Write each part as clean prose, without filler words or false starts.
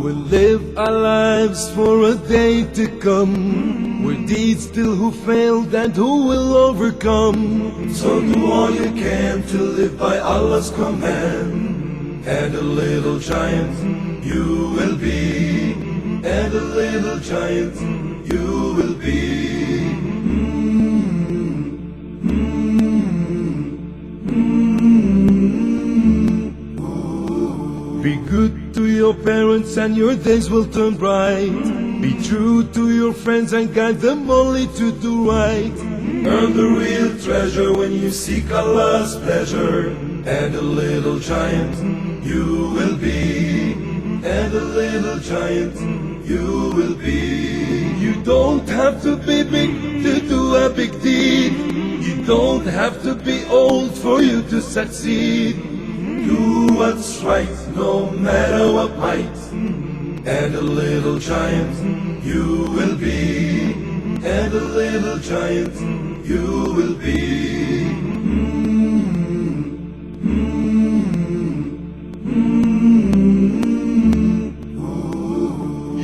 We'll live our lives for a day to come, where deeds still who failed and who will overcome. So do all you can to live by Allah's command, and a little giant you will be, and a little giant you will be. Be good to your parents and your days will turn bright. Be true to your friends and guide them only to do right. Earn the real treasure when you seek Allah's pleasure, and a little giant you will be, and a little giant you will be. You don't have to be big to do a big deed. You don't have to be old for you to succeed. Do what's right, no matter what might, and a little giant you will be, and a little giant you will be.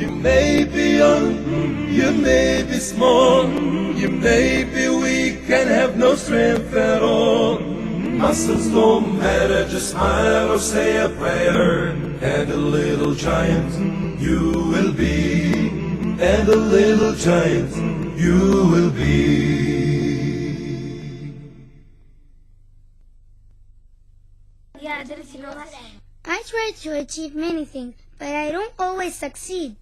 You may be young, you may be small, you may be weak and have no strength at all. Muscles don't matter, just smile or say a prayer, and a little giant you will be, and a little giant you will be. Yeah, I try to achieve many things, but I don't always succeed.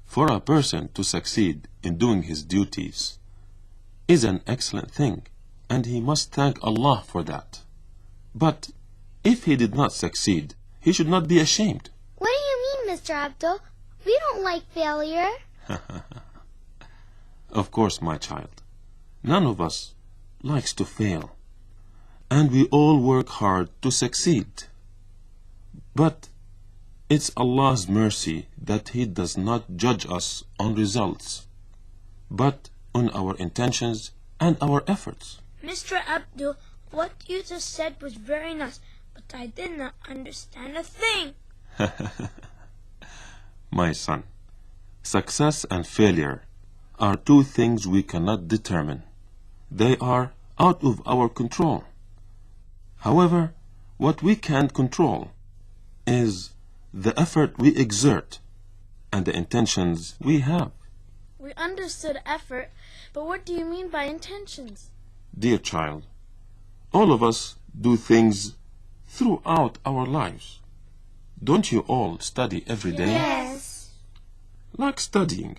For a person to succeed in doing his duties is an excellent thing, and he must thank Allah for that. But if he did not succeed, he should not be ashamed. What do you mean, Mr. Abdo? We don't like failure. Of course, my child. None of us likes to fail, and we all work hard to succeed. But it's Allah's mercy that He does not judge us on results, but on our intentions and our efforts. Mr. Abdo, what you just said was very nice, but I did not understand a thing. My son, success and failure are two things we cannot determine. They are out of our control. However, what we can control is the effort we exert and the intentions we have. We understood effort, but what do you mean by intentions? Dear child, all of us do things throughout our lives. Don't you all study every day? Yes. Like studying.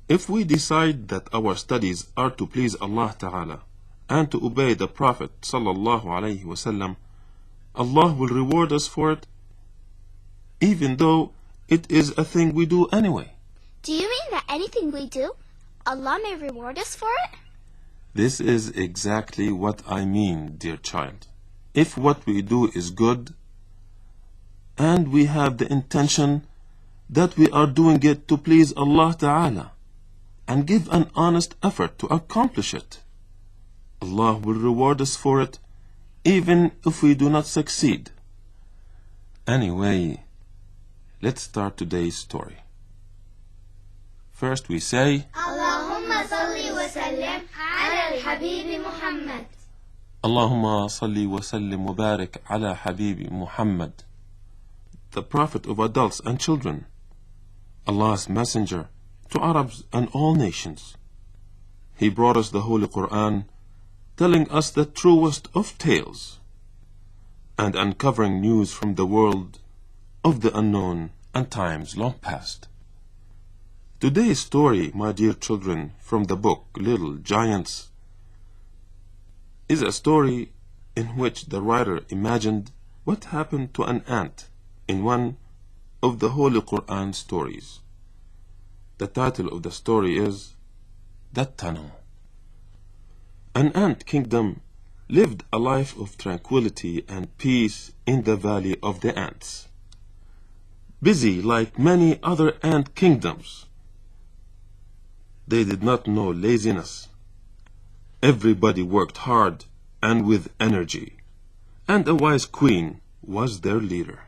If we decide that our studies are to please Allah Ta'ala and to obey the Prophet Sallallahu Alaihi Wasallam, Allah will reward us for it, even though it is a thing we do anyway. Do you mean that anything we do, Allah may reward us for it? This is exactly what I mean, dear child. If what we do is good, and we have the intention that we are doing it to please Allah Ta'ala, and give an honest effort to accomplish it, Allah will reward us for it, even if we do not succeed. Anyway, let's start today's story. First we say, Allahumma salli wa sallim ala al-Habib Muhammad. Allahumma salli wa sallim wa barik ala Habibi Muhammad, the Prophet of adults and children, Allah's messenger to Arabs and all nations. He brought us the Holy Quran, telling us the truest of tales, and uncovering news from the world of the unknown and times long past. Today's story, my dear children, from the book Little Giants, is a story in which the writer imagined what happened to an ant in one of the Holy Quran stories. The title of the story is The Tunnel. An ant kingdom lived a life of tranquility and peace in the Valley of the Ants. Busy like many other ant kingdoms, they did not know laziness. Everybody worked hard and with energy, and a wise queen was their leader.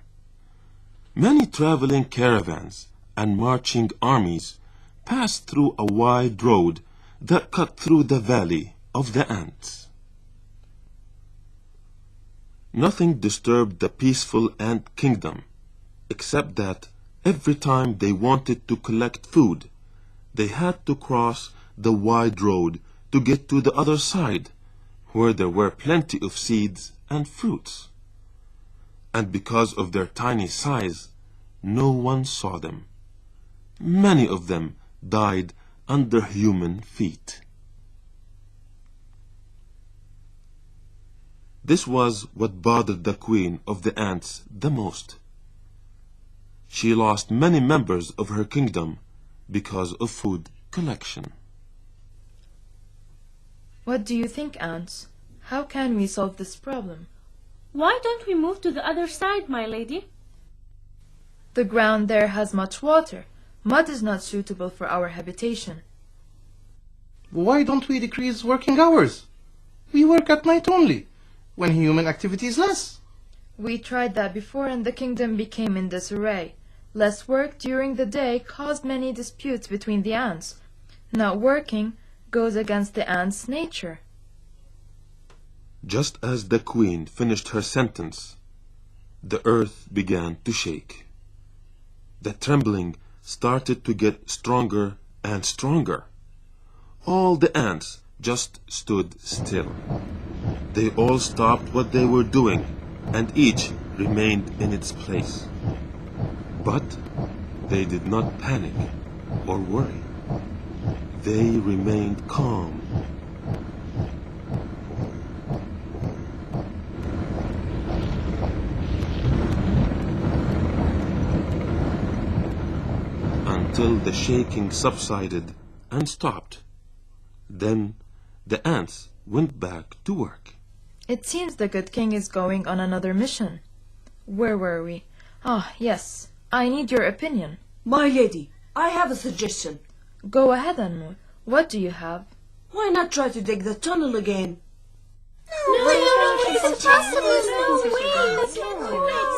Many traveling caravans and marching armies passed through a wide road that cut through the Valley of the Ants. Nothing disturbed the peaceful ant kingdom, except that every time they wanted to collect food, they had to cross the wide road to get to the other side, where there were plenty of seeds and fruits. And because of their tiny size, no one saw them. Many of them died under human feet. This was what bothered the queen of the ants the most. She lost many members of her kingdom because of food collection. What do you think, ants? How can we solve this problem? Why don't we move to the other side, my lady? The ground there has much water. Mud is not suitable for our habitation. Why don't we decrease working hours? We work at night only, when human activity is less. We tried that before and the kingdom became in disarray. Less work during the day caused many disputes between the ants. Not working goes against the ants' nature. Just as the queen finished her sentence, the earth began to shake. The trembling started to get stronger and stronger. All the ants just stood still. They all stopped what they were doing, and each remained in its place. But they did not panic or worry. They remained calm. Until the shaking subsided and stopped. Then the ants went back to work. It seems the good king is going on another mission. Where were we? Ah, yes. I need your opinion. My lady, I have a suggestion. Go ahead, Anmol. What do you have? Why not try to dig the tunnel again? It's impossible.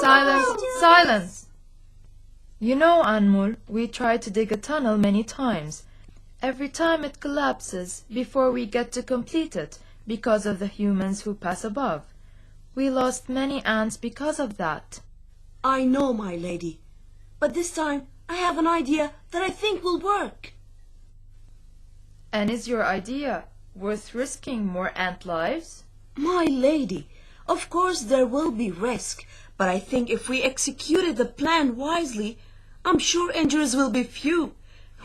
Silence! Silence! You know, Anmol, we tried to dig a tunnel many times. Every time it collapses before we get to complete it because of the humans who pass above. We lost many ants because of that. I know, my lady. But this time, I have an idea that I think will work. And is your idea worth risking more ant lives? My lady, of course there will be risk, but I think if we executed the plan wisely, I'm sure injuries will be few.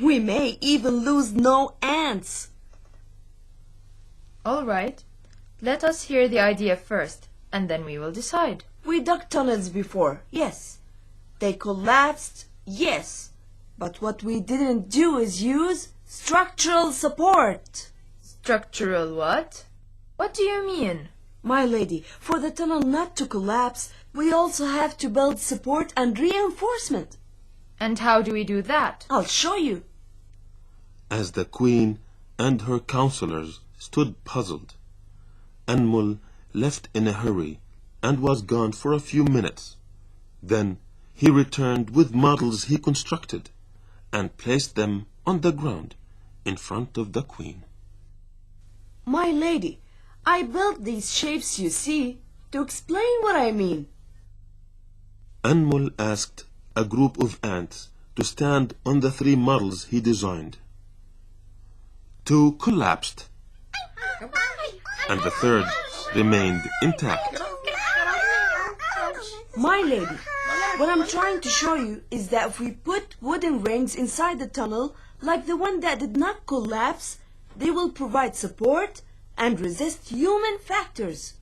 We may even lose no ants. All right. Let us hear the idea first, and then we will decide. We dug tunnels before, yes. They collapsed, yes. But what we didn't do is use structural support. Structural what? What do you mean? My lady, for the tunnel not to collapse, we also have to build support and reinforcement. And how do we do that? I'll show you. As the queen and her counselors stood puzzled, Anmol left in a hurry and was gone for a few minutes. Then he returned with models he constructed and placed them on the ground in front of the queen. My lady, I built these shapes you see to explain what I mean. Anmol asked a group of ants to stand on the 3 models he designed. 2 collapsed, and the 3rd remained intact. My lady, What I'm trying to show you is that if we put wooden rings inside the tunnel, like the one that did not collapse, they will provide support and resist human factors.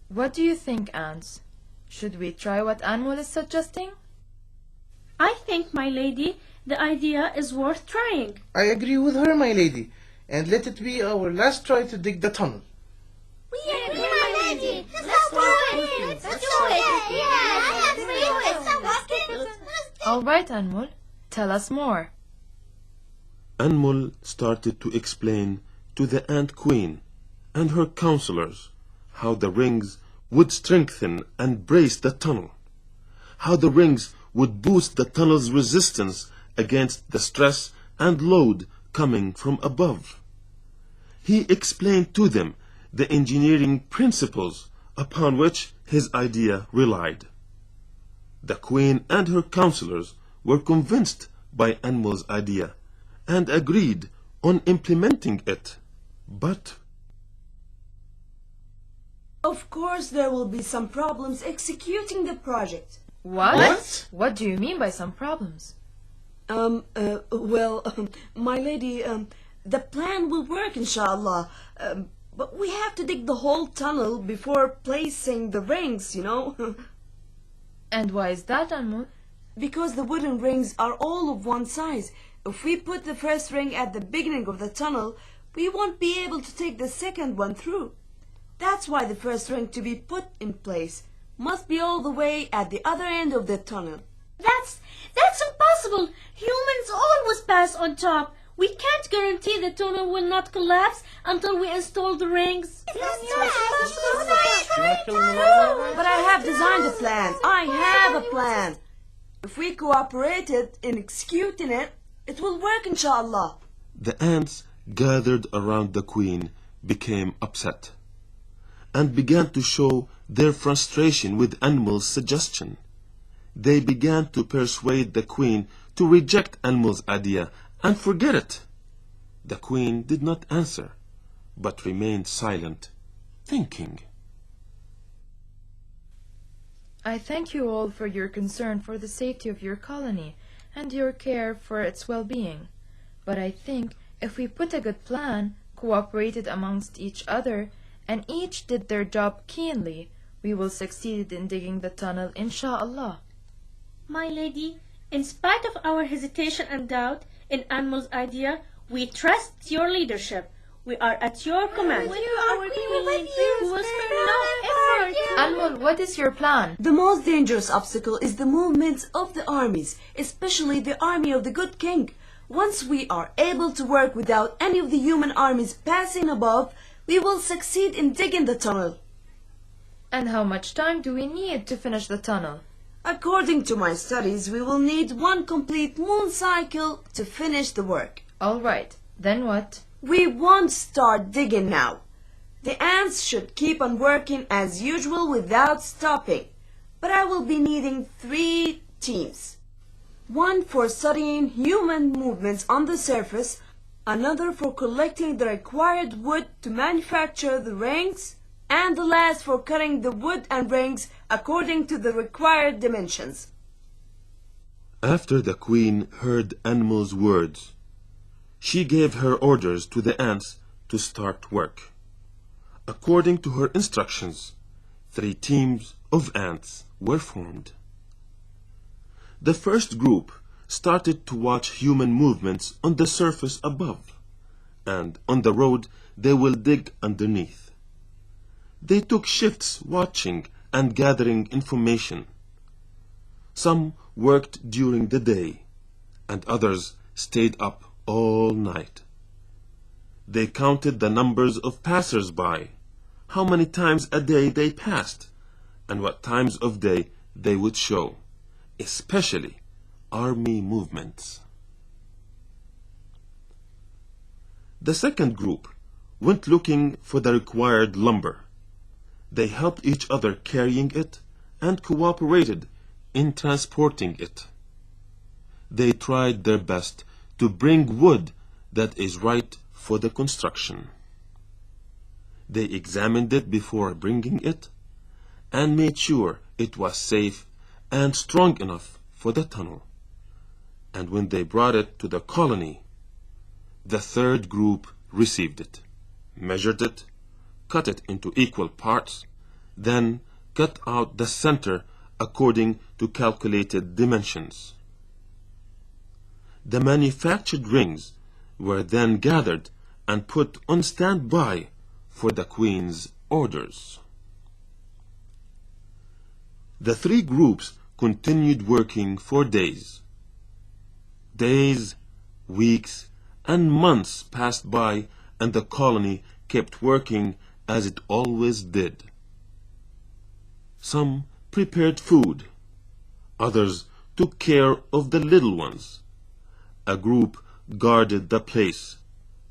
What do you think, Ants? Should we try what Anmol is suggesting? I think, my lady, the idea is worth trying. I agree with her, my lady. And let it be our last try to dig the tunnel. We agree, my lady. Let's do it. Let's do it. Yeah, let's do it. All right, Anmol, tell us more. Anmol started to explain to the Ant Queen and her counselors how the rings would strengthen and brace the tunnel, how the rings would boost the tunnel's resistance against the stress and load coming from above. He explained to them the engineering principles upon which his idea relied. The Queen and her counselors were convinced by Anmol's idea and agreed on implementing it. But Of course, there will be some problems executing the project. What? What do you mean by some problems? My lady, the plan will work, inshallah. But we have to dig the whole tunnel before placing the rings, you know. And why is that, Anmol? Because the wooden rings are all of one size. If we put the first ring at the beginning of the tunnel, we won't be able to take the second one through. That's why the first ring to be put in place must be all the way at the other end of the tunnel. That's impossible. Humans always pass on top. We can't guarantee the tunnel will not collapse until we install the rings. But I have designed a plan. I have a plan. If we cooperated in executing it, it will work, inshallah. the ants gathered around the queen became upset and began to show their frustration with Anmol's suggestion. They began to persuade the queen to reject Anmol's idea and forget it. The queen did not answer, but remained silent, thinking. I thank you all for your concern for the safety of your colony and your care for its well-being. But I think if we put a good plan, cooperated amongst each other, and each did their job keenly, we will succeed in digging the tunnel, insha'Allah. My lady, in spite of our hesitation and doubt in Anmol's idea, we trust your leadership. We are at your command. We will spare no effort. Anmol, what is your plan? The most dangerous obstacle is the movements of the armies, especially the army of the good king. Once we are able to work without any of the human armies passing above, we will succeed in digging the tunnel. And how much time do we need to finish the tunnel? According to my studies, we will need 1 complete moon cycle to finish the work. All right, then what? We won't start digging now. The ants should keep on working as usual without stopping. But I will be needing 3 teams. 1 for studying human movements on the surface, another for collecting the required wood to manufacture the rings, and the last for cutting the wood and rings according to the required dimensions. After the queen heard Anmol's words, she gave her orders to the ants to start work. According to her instructions, 3 teams of ants were formed. The first group started to watch human movements on the surface above, and on the road they will dig underneath. They took shifts watching and gathering information. Some worked during the day, and others stayed up all night. They counted the numbers of passers-by, how many times a day they passed, and what times of day they would show, especially army movements. The second group went looking for the required lumber. They helped each other carrying it and cooperated in transporting it. They tried their best to bring wood that is right for the construction. They examined it before bringing it and made sure it was safe and strong enough for the tunnel. And when they brought it to the colony, the third group received it, measured it, cut it into equal parts, then cut out the center according to calculated dimensions. The manufactured rings were then gathered and put on standby for the Queen's orders. The three groups continued working for days. Days, weeks, and months passed by, and the colony kept working as it always did. Some prepared food, others took care of the little ones. A group guarded the place,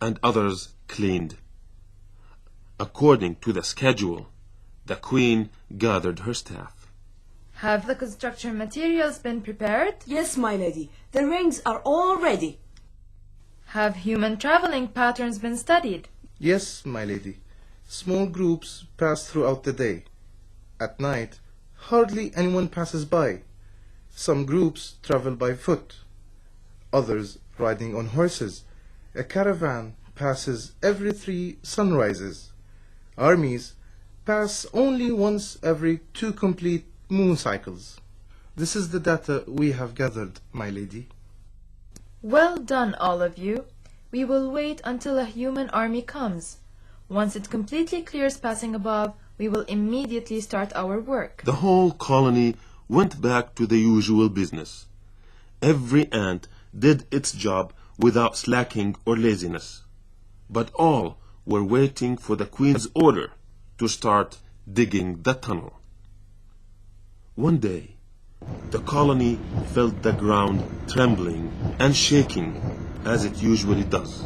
and others cleaned. According to the schedule, the Queen gathered her staff. Have the construction materials been prepared? Yes, my lady. The rings are all ready. Have human traveling patterns been studied? Yes, my lady. Small groups pass throughout the day. At night, hardly anyone passes by. Some groups travel by foot, others riding on horses. A caravan passes every 3 sunrises. Armies pass only once every 2 complete moon cycles. This is the data we have gathered, my lady. Well done, all of you. We will wait until a human army comes. Once it completely clears passing above, we will immediately start our work. The whole colony went back to the usual business. Every ant did its job without slacking or laziness. But all were waiting for the Queen's order to start digging the tunnel. One day, the colony felt the ground trembling and shaking as it usually does.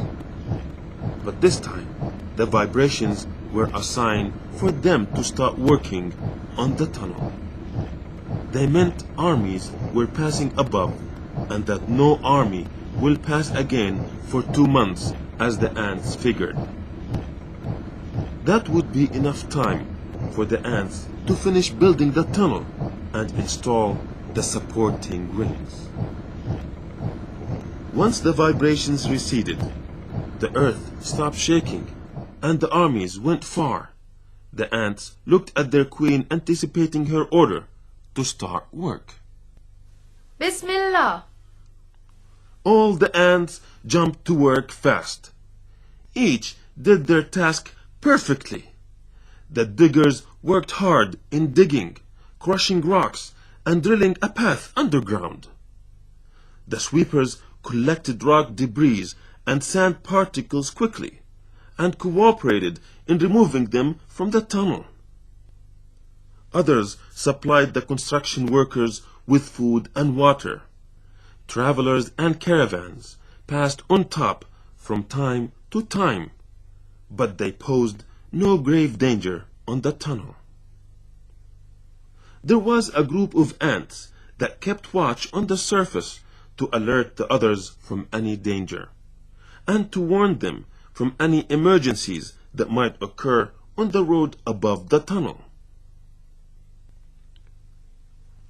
But this time, the vibrations were a sign for them to start working on the tunnel. They meant armies were passing above, and that no army will pass again for 2 months, as the ants figured. That would be enough time for the ants to finish building the tunnel and install the supporting rings. Once the vibrations receded, the earth stopped shaking and the armies went far. The ants looked at their queen, anticipating her order to start work. Bismillah! All the ants jumped to work fast. Each did their task perfectly. The diggers worked hard in digging, crushing rocks, and drilling a path underground. The sweepers collected rock debris and sand particles quickly, and cooperated in removing them from the tunnel. Others supplied the construction workers with food and water. Travelers and caravans passed on top from time to time, but they posed no grave danger on the tunnel. There was a group of ants that kept watch on the surface to alert the others from any danger, and to warn them from any emergencies that might occur on the road above the tunnel.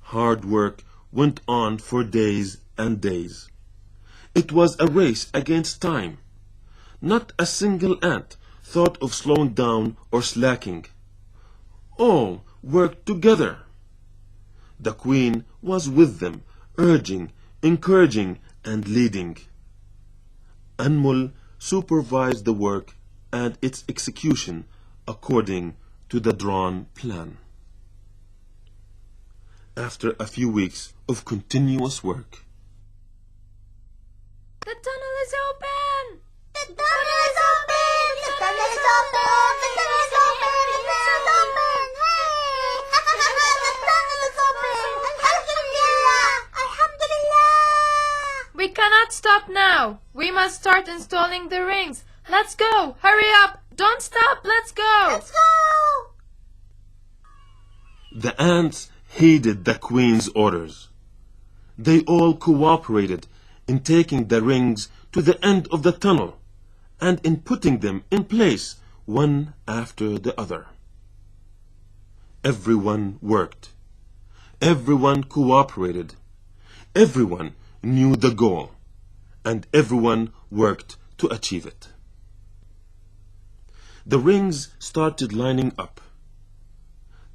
Hard work went on for days and days. It was a race against time. Not a single ant thought of slowing down or slacking. All worked together. The Queen was with them, urging, encouraging, and leading. Anmul supervised the work and its execution according to the drawn plan. After a few weeks of continuous work, The tunnel is open! The tunnel is open! The tunnel is open! The tunnel is open! The tunnel is open! Hey! The tunnel is open! Alhamdulillah! Alhamdulillah! We cannot stop now. We must start installing the rings. Let's go. Hurry up. Don't stop. Let's go. Let's go! the ants heeded the Queen's orders. They all cooperated in taking the rings to the end of the tunnel and in putting them in place one after the other. Everyone worked. Everyone cooperated. Everyone knew the goal, and everyone worked to achieve it. The rings started lining up.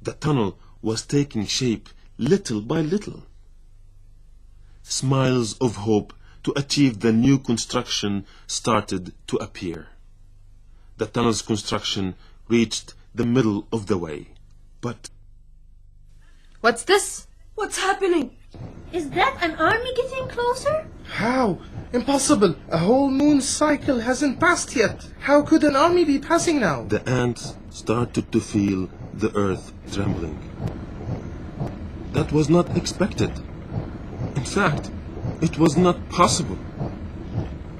The tunnel was taking shape little by little. Smiles of hope to achieve the new construction started to appear. The tunnel's construction reached the middle of the way, but... What's this? What's happening? Is that an army getting closer? How? Impossible! A whole moon cycle hasn't passed yet. How could an army be passing now? The ants started to feel the earth trembling. That was not expected. In fact, it was not possible.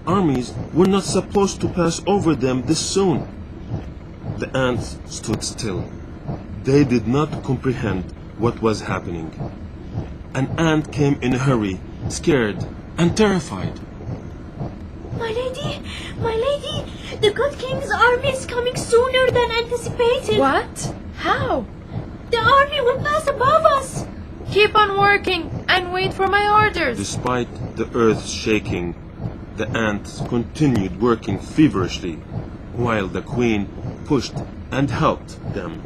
Armies were not supposed to pass over them this soon. The ants stood still. They did not comprehend what was happening. An ant came in a hurry, scared and terrified. My lady, the good king's army is coming sooner than anticipated. What? How? The army will pass above us. Keep on working and wait for my orders. Despite the earth shaking, the ants continued working feverishly, while the queen pushed and helped them.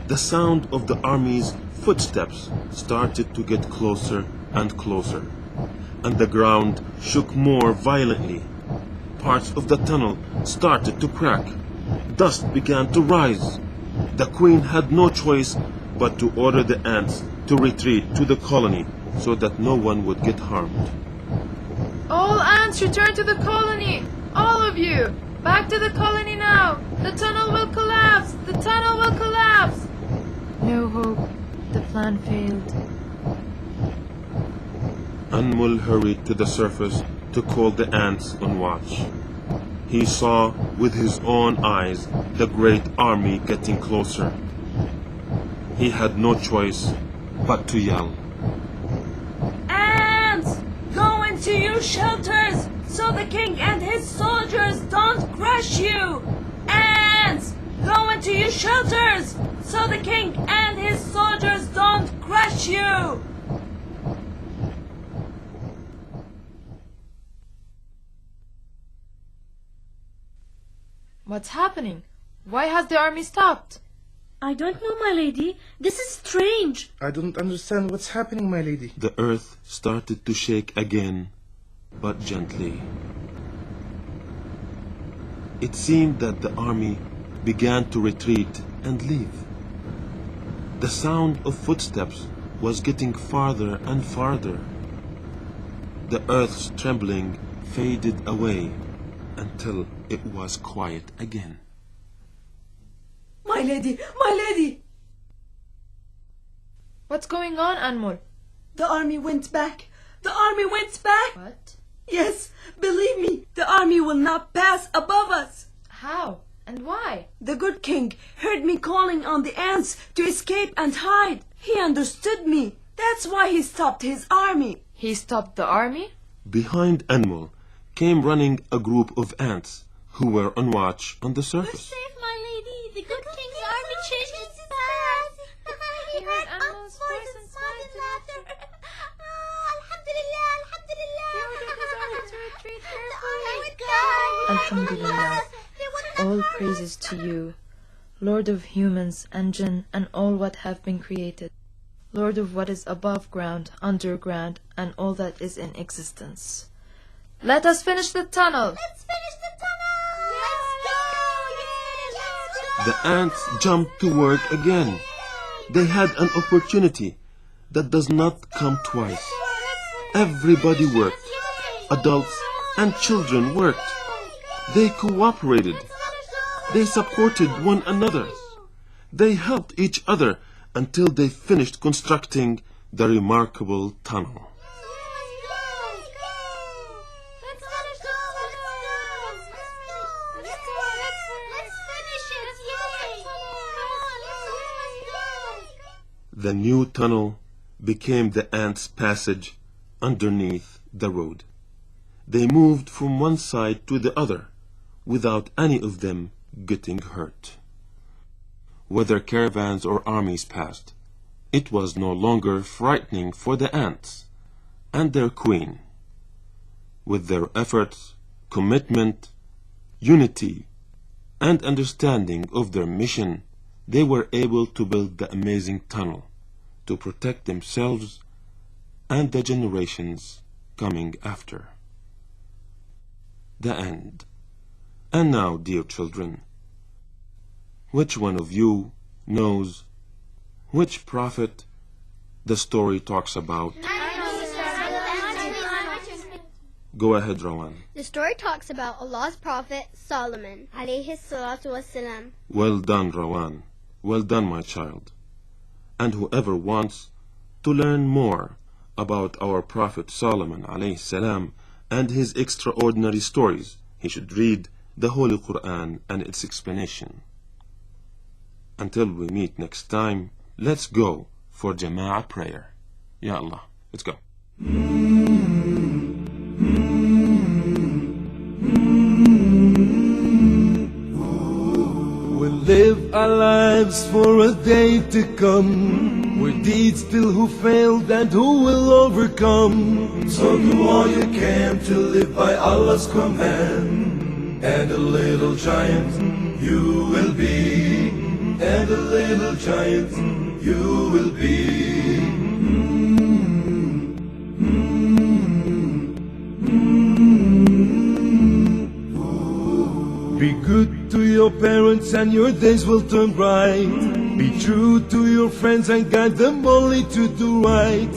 The sound of the army's footsteps started to get closer and closer, and the ground shook more violently. Parts of the tunnel started to crack. Dust began to rise. The queen had no choice but to order the ants to retreat to the colony so that no one would get harmed. All ants return to the colony! All of you! Back to the colony now! The tunnel will collapse! The tunnel will collapse! No hope. The plan failed. Anmul hurried to the surface to call the ants on watch. He saw with his own eyes the great army getting closer. He had no choice but to yell. Ants! Go into your shelters so the king and his soldiers don't crush you! Ants! Go into your shelters so the king and his soldiers don't crush you! What's happening? Why has the army stopped? I don't know, my lady. This is strange. I don't understand what's happening, my lady. The earth started to shake again, but gently. It seemed that the army began to retreat and leave. The sound of footsteps was getting farther and farther. The earth's trembling faded away until it was quiet again. My lady! My lady! What's going on, Anmol? The army went back! The army went back! What? Yes, believe me, the army will not pass above us! How? And why? The good king heard me calling on the ants to escape and hide. He understood me. That's why he stopped his army. He stopped the army? Behind Anmol came running a group of ants who were on watch on the surface. Safe, my lady. The good king's army changed its path. He heard Anmol's voice and smiled and laughter. Alhamdulillah, Alhamdulillah. He ordered his army to retreat carefully. Alhamdulillah. All praises to you, Lord of humans and jinn and all what have been created, Lord of what is above ground, underground, and all that is in existence. Let us finish the tunnel. Let's finish the tunnel. Let's go. The ants jumped to work again. They had an opportunity that does not come twice. Everybody worked. Adults and children worked. They cooperated. They supported one another. They helped each other until they finished constructing the remarkable tunnel. The new tunnel became the ants' passage underneath the road. They moved from one side to the other without any of them getting hurt. Whether caravans or armies passed, It was no longer frightening for the ants and their queen. With their efforts, commitment, unity, and understanding of their mission, they were able to build the amazing tunnel to protect themselves and the generations coming after. The end. And now, dear children, which one of you knows which prophet the story talks about? Go ahead, Rawan. The story talks about Allah's Prophet Solomon, alayhi salatu wassalam. Well done, Rawan. Well done, my child. And whoever wants to learn more about our Prophet Solomon alayhi salam and his extraordinary stories, he should read the Holy Quran and its explanation. Until we meet next time, let's go for Jama'ah prayer. Ya Allah, let's go. We'll live our lives for a day to come, where deeds still who failed and who will overcome. So do all you can to live by Allah's command, and a little giant you will be, and a little giant you will be. Be good to your parents and your days will turn bright. Be true to your friends and guide them only to do right.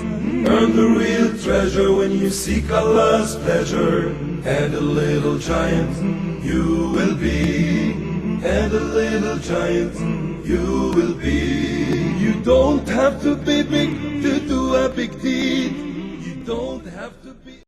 Earn the real treasure when you seek Allah's pleasure, and a little giant you will be, and a little giant you will be. You don't have to be big to do a big deed. You don't have to be